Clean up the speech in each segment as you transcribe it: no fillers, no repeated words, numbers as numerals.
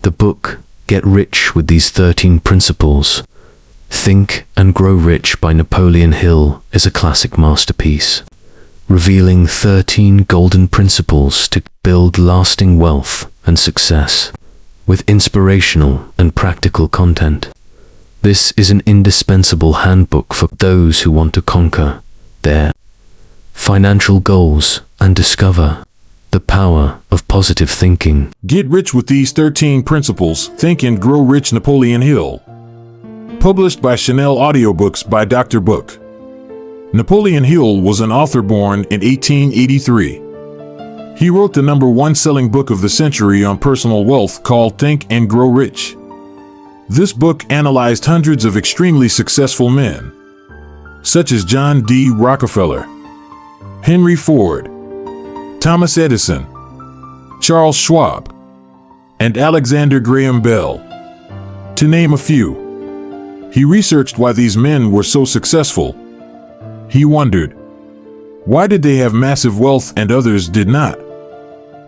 The book, Get Rich with These 13 Principles, Think and Grow Rich by Napoleon Hill is a classic masterpiece, revealing 13 golden principles to build lasting wealth and success, with inspirational and practical content. This is an indispensable handbook for those who want to conquer their financial goals and discover the power of positive thinking. Get Rich with These 13 Principles, Think and Grow Rich, Napoleon Hill. Published by Chanel Audiobooks by Drbook. Napoleon Hill was an author born in 1883. He wrote the #1 selling book of the century on personal wealth called Think and Grow Rich. This book analyzed hundreds of extremely successful men, such as John D. Rockefeller, Henry Ford, Thomas Edison, Charles Schwab, and Alexander Graham Bell, to name a few. He researched why these men were so successful. He wondered, why did they have massive wealth and others did not?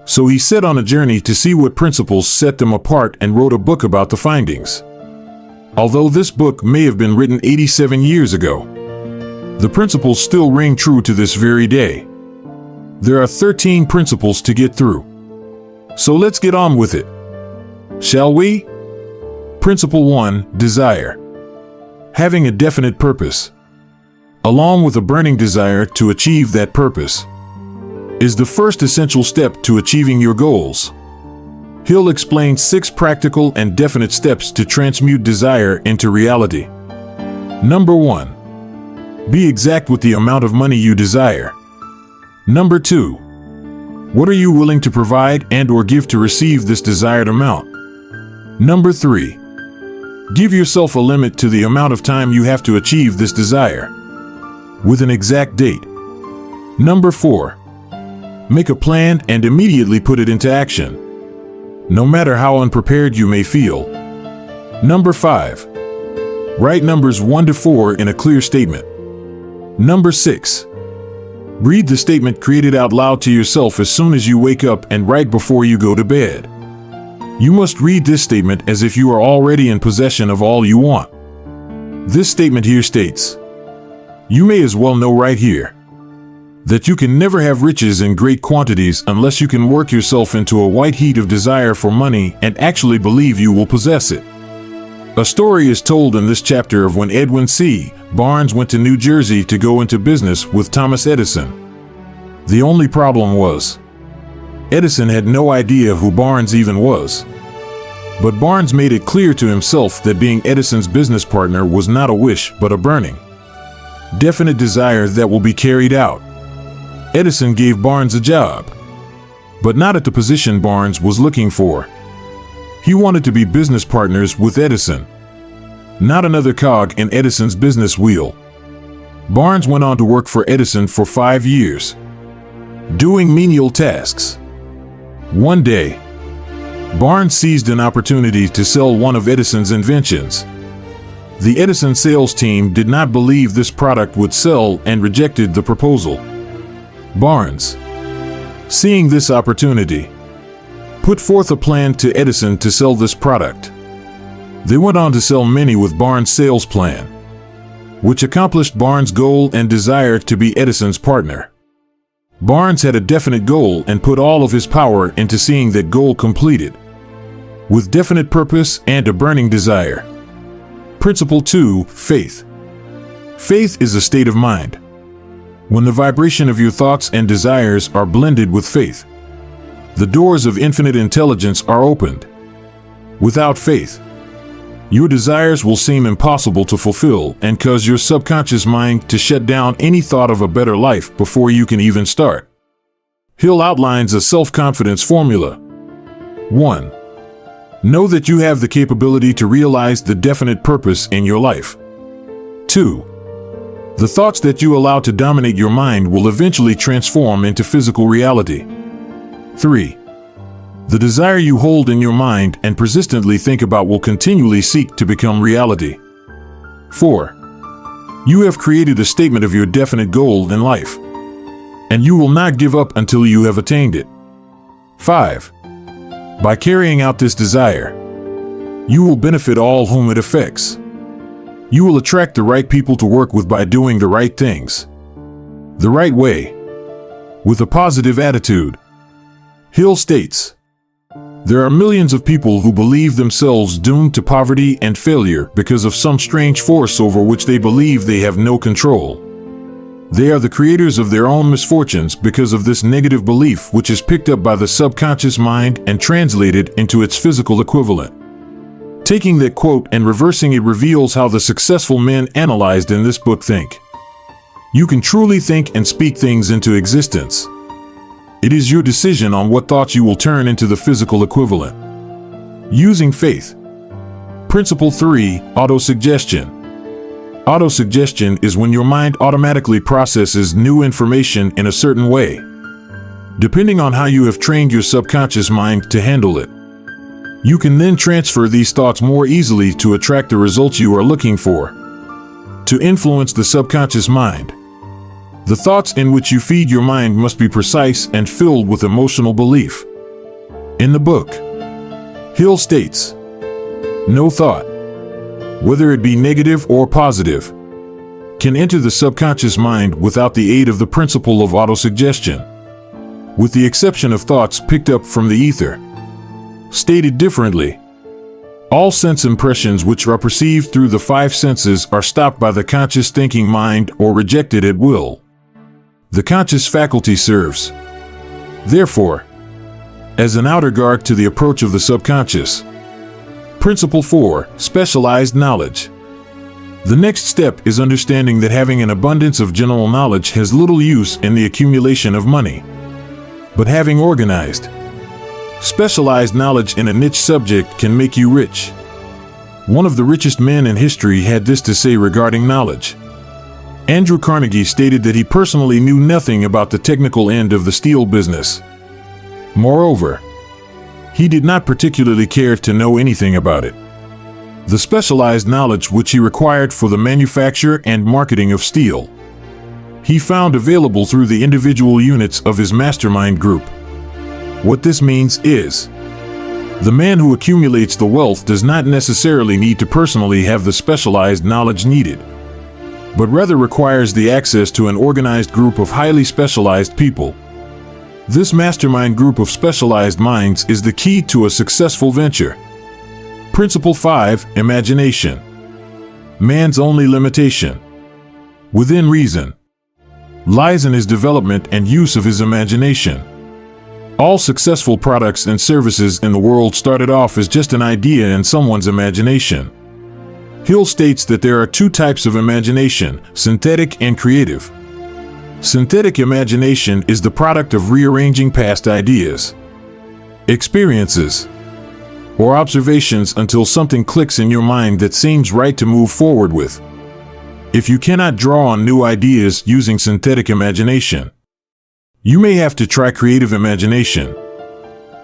So he set on a journey to see what principles set them apart and wrote a book about the findings. Although this book may have been written 87 years ago, the principles still ring true to this very day. There are 13 principles to get through. So let's get on with it, shall we? Principle 1, Desire. Having a definite purpose, along with a burning desire to achieve that purpose, is the first essential step to achieving your goals. Hill explains 6 practical and definite steps to transmute desire into reality. Number 1. Be exact with the amount of money you desire. Number 2. What are you willing to provide and/or give to receive this desired amount? Number 3. Give yourself a limit to the amount of time you have to achieve this desire, with an exact date. Number 4. Make a plan and immediately put it into action, no matter how unprepared you may feel. Number 5. Write numbers 1 to 4 in a clear statement. Number 6. Read the statement created out loud to yourself as soon as you wake up and right before you go to bed. You must read this statement as if you are already in possession of all you want. This statement here states, you may as well know right here that you can never have riches in great quantities unless you can work yourself into a white heat of desire for money and actually believe you will possess it. A story is told in this chapter of when Edwin C. Barnes went to New Jersey to go into business with Thomas Edison. The only problem was, Edison had no idea who Barnes even was. But Barnes made it clear to himself that being Edison's business partner was not a wish but a burning, definite desire that will be carried out. Edison gave Barnes a job, but not at the position Barnes was looking for. He wanted to be business partners with Edison, not another cog in Edison's business wheel. Barnes went on to work for Edison for 5 years, doing menial tasks. One day, Barnes seized an opportunity to sell one of Edison's inventions. The Edison sales team did not believe this product would sell and rejected the proposal. Barnes, seeing this opportunity, put forth a plan to Edison to sell this product. They went on to sell many with Barnes' sales plan, which accomplished Barnes' goal and desire to be Edison's partner. Barnes had a definite goal and put all of his power into seeing that goal completed, with definite purpose and a burning desire. Principle 2, Faith. Faith is a state of mind. When the vibration of your thoughts and desires are blended with faith, the doors of infinite intelligence are opened. Without faith, your desires will seem impossible to fulfill and cause your subconscious mind to shut down any thought of a better life before you can even start. Hill outlines a self-confidence formula. 1. Know that you have the capability to realize the definite purpose in your life. 2. The thoughts that you allow to dominate your mind will eventually transform into physical reality. 3. The desire you hold in your mind and persistently think about will continually seek to become reality. 4. You have created a statement of your definite goal in life, and you will not give up until you have attained it. 5. By carrying out this desire, You will benefit all whom it affects. You will attract the right people to work with by doing the right things the right way, with a positive attitude. Hill states, there are millions of people who believe themselves doomed to poverty and failure because of some strange force over which they believe they have no control. They are the creators of their own misfortunes because of this negative belief, which is picked up by the subconscious mind and translated into its physical equivalent. Taking that quote and reversing it reveals how the successful men analyzed in this book think. You can truly think and speak things into existence. It is your decision on what thoughts you will turn into the physical equivalent. Using faith. Principle 3, Autosuggestion. Autosuggestion is when your mind automatically processes new information in a certain way, depending on how you have trained your subconscious mind to handle it. You can then transfer these thoughts more easily to attract the results you are looking for. To influence the subconscious mind, the thoughts in which you feed your mind must be precise and filled with emotional belief. In the book, Hill states, no thought, whether it be negative or positive, can enter the subconscious mind without the aid of the principle of autosuggestion, with the exception of thoughts picked up from the ether. Stated differently, all sense impressions which are perceived through the five senses are stopped by the conscious thinking mind or rejected at will. The conscious faculty serves, therefore, as an outer guard to the approach of the subconscious. Principle 4, Specialized Knowledge. The next step is understanding that having an abundance of general knowledge has little use in the accumulation of money. But having organized, specialized knowledge in a niche subject can make you rich. One of the richest men in history had this to say regarding knowledge. Andrew Carnegie stated that he personally knew nothing about the technical end of the steel business. Moreover, he did not particularly care to know anything about it. The specialized knowledge which he required for the manufacture and marketing of steel, he found available through the individual units of his mastermind group. What this means is, the man who accumulates the wealth does not necessarily need to personally have the specialized knowledge needed, but rather requires the access to an organized group of highly specialized people. This mastermind group of specialized minds is the key to a successful venture. Principle 5, Imagination. Man's only limitation, within reason, lies in his development and use of his imagination. All successful products and services in the world started off as just an idea in someone's imagination. Hill states that there are two types of imagination, synthetic and creative. Synthetic imagination is the product of rearranging past ideas, experiences, or observations until something clicks in your mind that seems right to move forward with. If you cannot draw on new ideas using synthetic imagination, you may have to try creative imagination.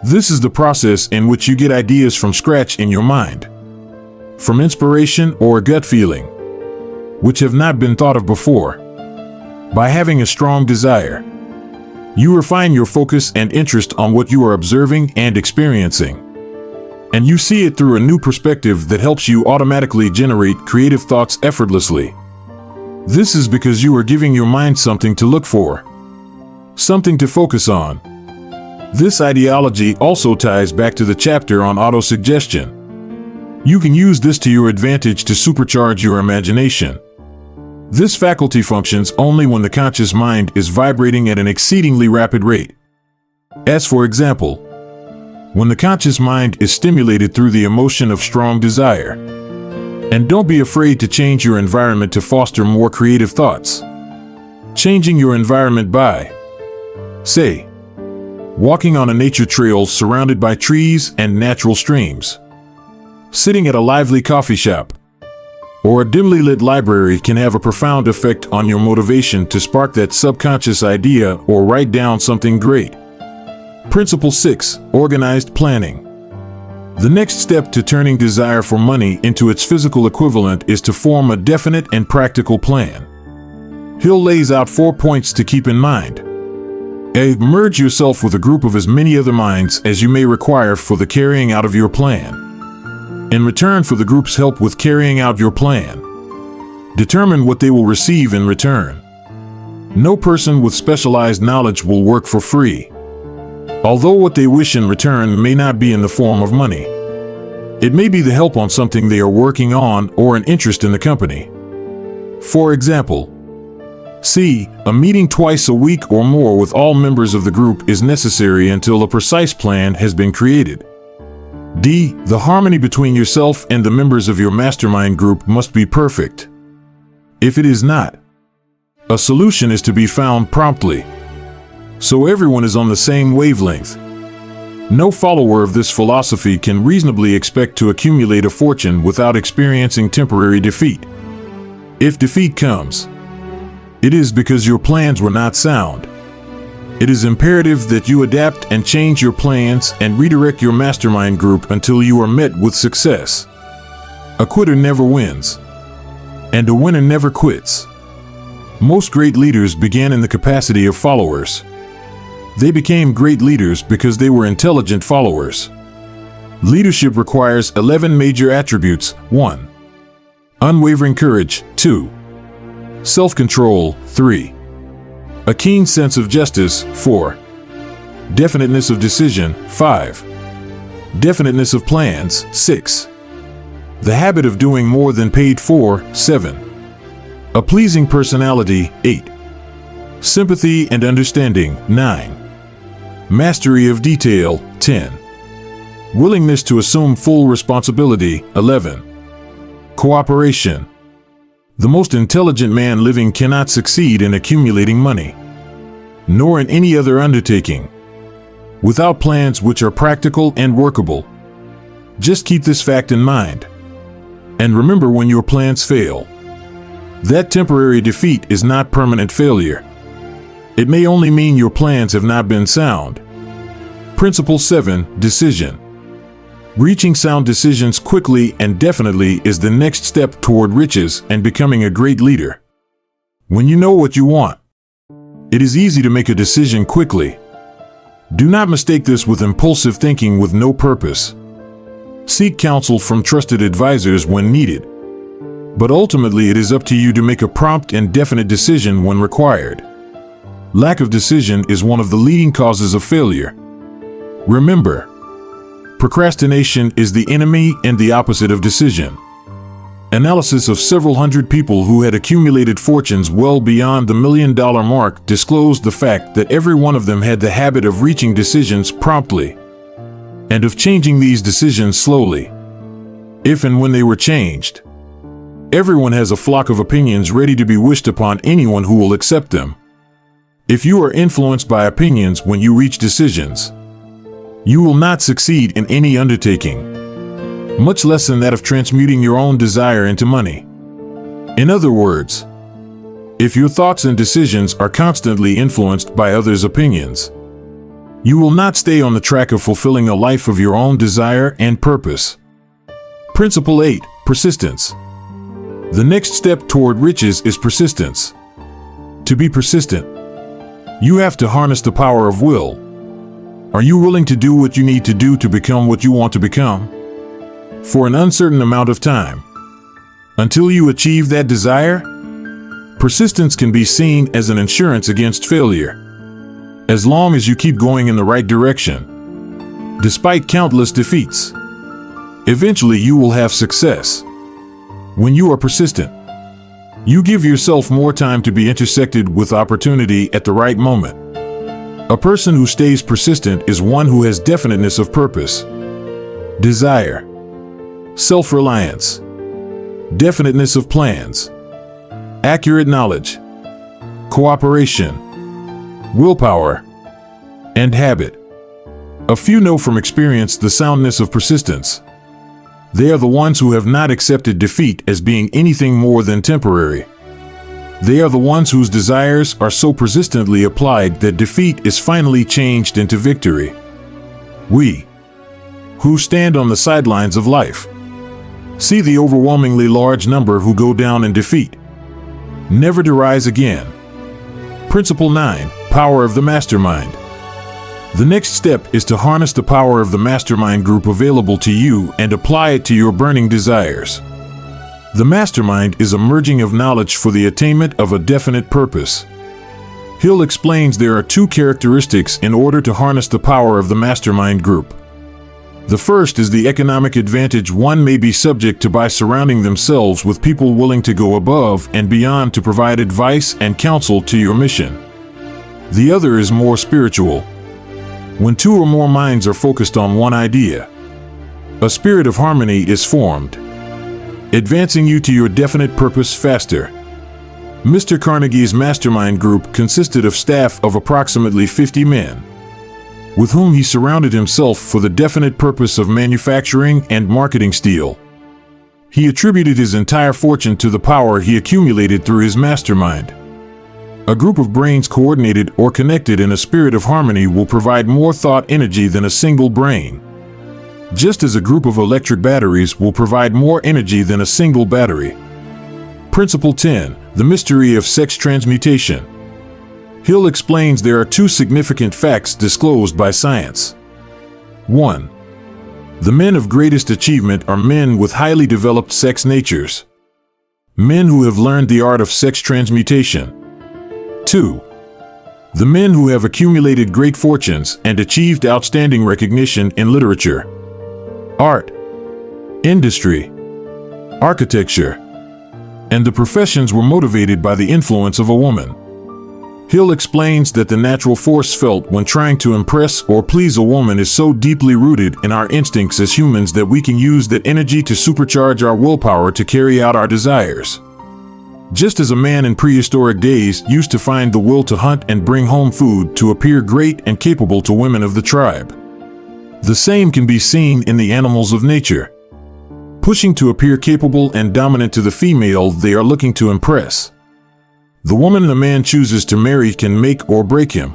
This is the process in which you get ideas from scratch in your mind, from inspiration or gut feeling, which have not been thought of before. By having a strong desire, you refine your focus and interest on what you are observing and experiencing, and you see it through a new perspective that helps you automatically generate creative thoughts effortlessly. This is because you are giving your mind something to look for, something to focus on. This ideology also ties back to the chapter on autosuggestion. You can use this to your advantage to supercharge your imagination. This faculty functions only when the conscious mind is vibrating at an exceedingly rapid rate. As for example, when the conscious mind is stimulated through the emotion of strong desire. And don't be afraid to change your environment to foster more creative thoughts. Changing your environment by, say, walking on a nature trail surrounded by trees and natural streams, sitting at a lively coffee shop, or a dimly lit library can have a profound effect on your motivation to spark that subconscious idea or write down something great. Principle 6, Organized Planning. The next step to turning desire for money into its physical equivalent is to form a definite and practical plan. Hill lays out 4 points to keep in mind. A. Merge yourself with a group of as many other minds as you may require for the carrying out of your plan. in return for the group's help with carrying out your plan. Determine what they will receive in return. No person with specialized knowledge will work for free, although what they wish in return may not be in the form of money. It may be the help on something they are working on or an interest in the company. For example, C. A meeting twice a week or more with all members of the group is necessary until a precise plan has been created. D. The harmony between yourself and the members of your mastermind group must be perfect. If it is not, a solution is to be found promptly, so everyone is on the same wavelength. No follower of this philosophy can reasonably expect to accumulate a fortune without experiencing temporary defeat. If defeat comes, it is because your plans were not sound. It is imperative that you adapt and change your plans and redirect your mastermind group until you are met with success. A quitter never wins, and a winner never quits. Most great leaders began in the capacity of followers. They became great leaders because they were intelligent followers. Leadership requires 11 major attributes. 1. Unwavering courage. 2. Self-control. 3. A keen sense of justice. 4. Definiteness of decision. 5. Definiteness of plans. 6. The habit of doing more than paid for. 7. A pleasing personality. 8. Sympathy and understanding. 9. Mastery of detail. 10. Willingness to assume full responsibility. 11. Cooperation. The most intelligent man living cannot succeed in accumulating money, nor in any other undertaking, without plans which are practical and workable. Just keep this fact in mind, and remember, when your plans fail, that temporary defeat is not permanent failure. It may only mean your plans have not been sound. Principle 7. Decision. Reaching sound decisions quickly and definitely is the next step toward riches and becoming a great leader. When you know what you want, it is easy to make a decision quickly. Do not mistake this with impulsive thinking with no purpose. Seek counsel from trusted advisors when needed, but ultimately it is up to you to make a prompt and definite decision when required. Lack of decision is one of the leading causes of failure. Remember, procrastination is the enemy and the opposite of decision. Analysis of several hundred people who had accumulated fortunes well beyond the $1 million mark disclosed the fact that every one of them had the habit of reaching decisions promptly, and of changing these decisions slowly, if and when they were changed. Everyone has a flock of opinions ready to be wished upon anyone who will accept them. If you are influenced by opinions when you reach decisions, you will not succeed in any undertaking, much less in that of transmuting your own desire into money. In other words, if your thoughts and decisions are constantly influenced by others' opinions, you will not stay on the track of fulfilling a life of your own desire and purpose. Principle 8. Persistence. The next step toward riches is persistence. To be persistent, you have to harness the power of will. Are you willing to do what you need to do to become what you want to become? For an uncertain amount of time, until you achieve that desire? Persistence can be seen as an insurance against failure. As long as you keep going in the right direction, despite countless defeats, eventually you will have success. When you are persistent, you give yourself more time to be intersected with opportunity at the right moment. A person who stays persistent is one who has definiteness of purpose, desire, self-reliance, definiteness of plans, accurate knowledge, cooperation, willpower, and habit. A few know from experience the soundness of persistence. They are the ones who have not accepted defeat as being anything more than temporary. They are the ones whose desires are so persistently applied that defeat is finally changed into victory. We, who stand on the sidelines of life, see the overwhelmingly large number who go down in defeat, never to rise again. Principle 9. Power of the mastermind. The next step is to harness the power of the mastermind group available to you and apply it to your burning desires. The mastermind is a merging of knowledge for the attainment of a definite purpose. Hill explains there are two characteristics in order to harness the power of the mastermind group. The first is the economic advantage one may be subject to by surrounding themselves with people willing to go above and beyond to provide advice and counsel to your mission. The other is more spiritual. When two or more minds are focused on one idea, a spirit of harmony is formed, advancing you to your definite purpose faster. Mr. Carnegie's mastermind group consisted of staff of approximately 50 men, with whom he surrounded himself for the definite purpose of manufacturing and marketing steel. He attributed his entire fortune to the power he accumulated through his mastermind. A group of brains coordinated or connected in a spirit of harmony will provide more thought energy than a single brain, just as a group of electric batteries will provide more energy than a single battery. Principle 10, the mystery of sex transmutation. Hill explains there are two significant facts disclosed by science. 1. The men of greatest achievement are men with highly developed sex natures, men who have learned the art of sex transmutation. 2. The men who have accumulated great fortunes and achieved outstanding recognition in literature, art, industry, architecture, and the professions were motivated by the influence of a woman. Hill explains that the natural force felt when trying to impress or please a woman is so deeply rooted in our instincts as humans that we can use that energy to supercharge our willpower to carry out our desires. Just as a man in prehistoric days used to find the will to hunt and bring home food to appear great and capable to women of the tribe, the same can be seen in the animals of nature, pushing to appear capable and dominant to the female they are looking to impress. The woman a man chooses to marry can make or break him,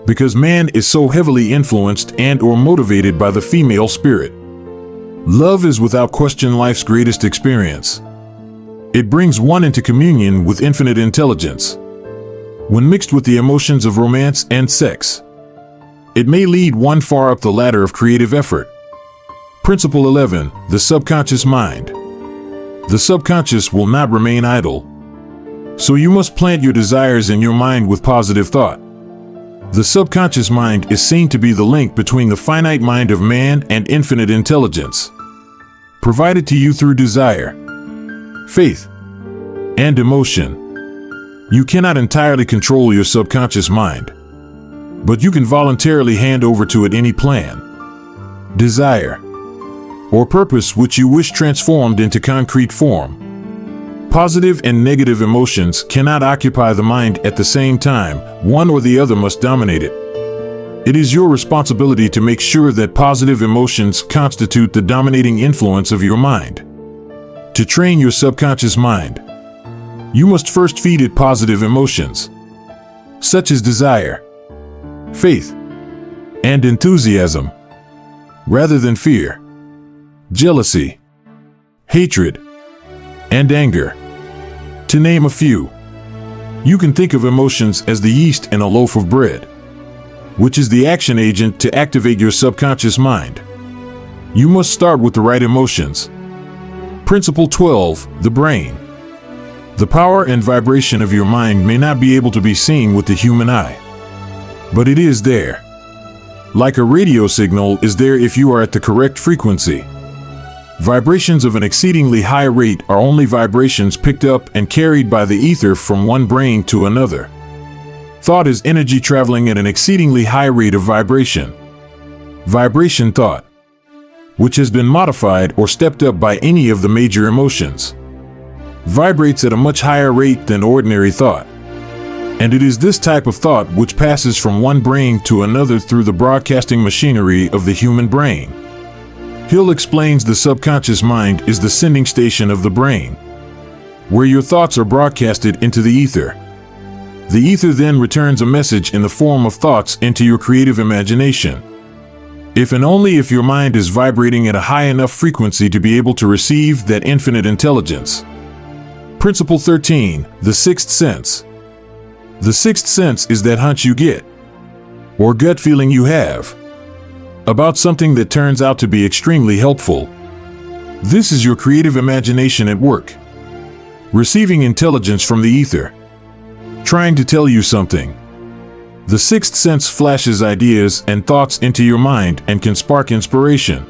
because man is so heavily influenced and or motivated by the female spirit. Love is without question life's greatest experience. It brings one into communion with infinite intelligence. When mixed with the emotions of romance and sex, it may lead one far up the ladder of creative effort. Principle 11, the subconscious mind. The subconscious will not remain idle, so you must plant your desires in your mind with positive thought. The subconscious mind is seen to be the link between the finite mind of man and infinite intelligence, provided to you through desire, faith, and emotion. You cannot entirely control your subconscious mind, but you can voluntarily hand over to it any plan, desire, or purpose which you wish transformed into concrete form. Positive and negative emotions cannot occupy the mind at the same time. One or the other must dominate it. It is your responsibility to make sure that positive emotions constitute the dominating influence of your mind. To train your subconscious mind, you must first feed it positive emotions, such as desire, faith, and enthusiasm, rather than fear, jealousy, hatred, and anger, to name a few. You can think of emotions as the yeast in a loaf of bread, which is the action agent to activate your subconscious mind. You must start with the right emotions. Principle 12, the brain. The power and vibration of your mind may not be able to be seen with the human eye, but it is there. Like a radio signal is there if you are at the correct frequency. Vibrations of an exceedingly high rate are only vibrations picked up and carried by the ether from one brain to another. Thought is energy traveling at an exceedingly high rate of vibration. Vibration thought, which has been modified or stepped up by any of the major emotions, vibrates at a much higher rate than ordinary thought. And it is this type of thought which passes from one brain to another through the broadcasting machinery of the human brain. Hill explains the subconscious mind is the sending station of the brain, where your thoughts are broadcasted into the ether. The ether then returns a message in the form of thoughts into your creative imagination. If and only if your mind is vibrating at a high enough frequency to be able to receive that infinite intelligence. Principle 13, the sixth sense. The sixth sense is that hunch you get or gut feeling you have about something that turns out to be extremely helpful. This is your creative imagination at work, receiving intelligence from the ether, trying to tell you something. The sixth sense flashes ideas and thoughts into your mind and can spark inspiration.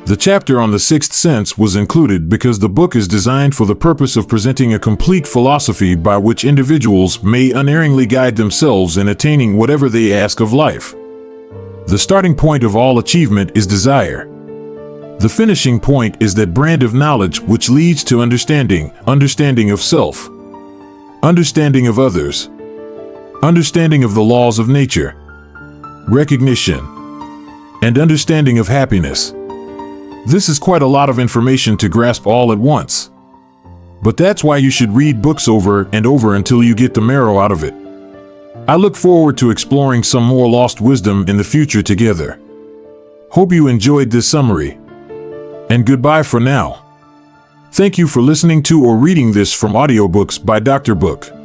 The chapter on the sixth sense was included because the book is designed for the purpose of presenting a complete philosophy by which individuals may unerringly guide themselves in attaining whatever they ask of life. The starting point of all achievement is desire. The finishing point is that brand of knowledge which leads to understanding of self, understanding of others, understanding of the laws of nature, recognition, and understanding of happiness. This is quite a lot of information to grasp all at once. But that's why you should read books over and over until you get the marrow out of it. I look forward to exploring some more lost wisdom in the future together. Hope you enjoyed this summary. And goodbye for now. Thank you for listening to or reading this from AudioBooks by Dr. Book.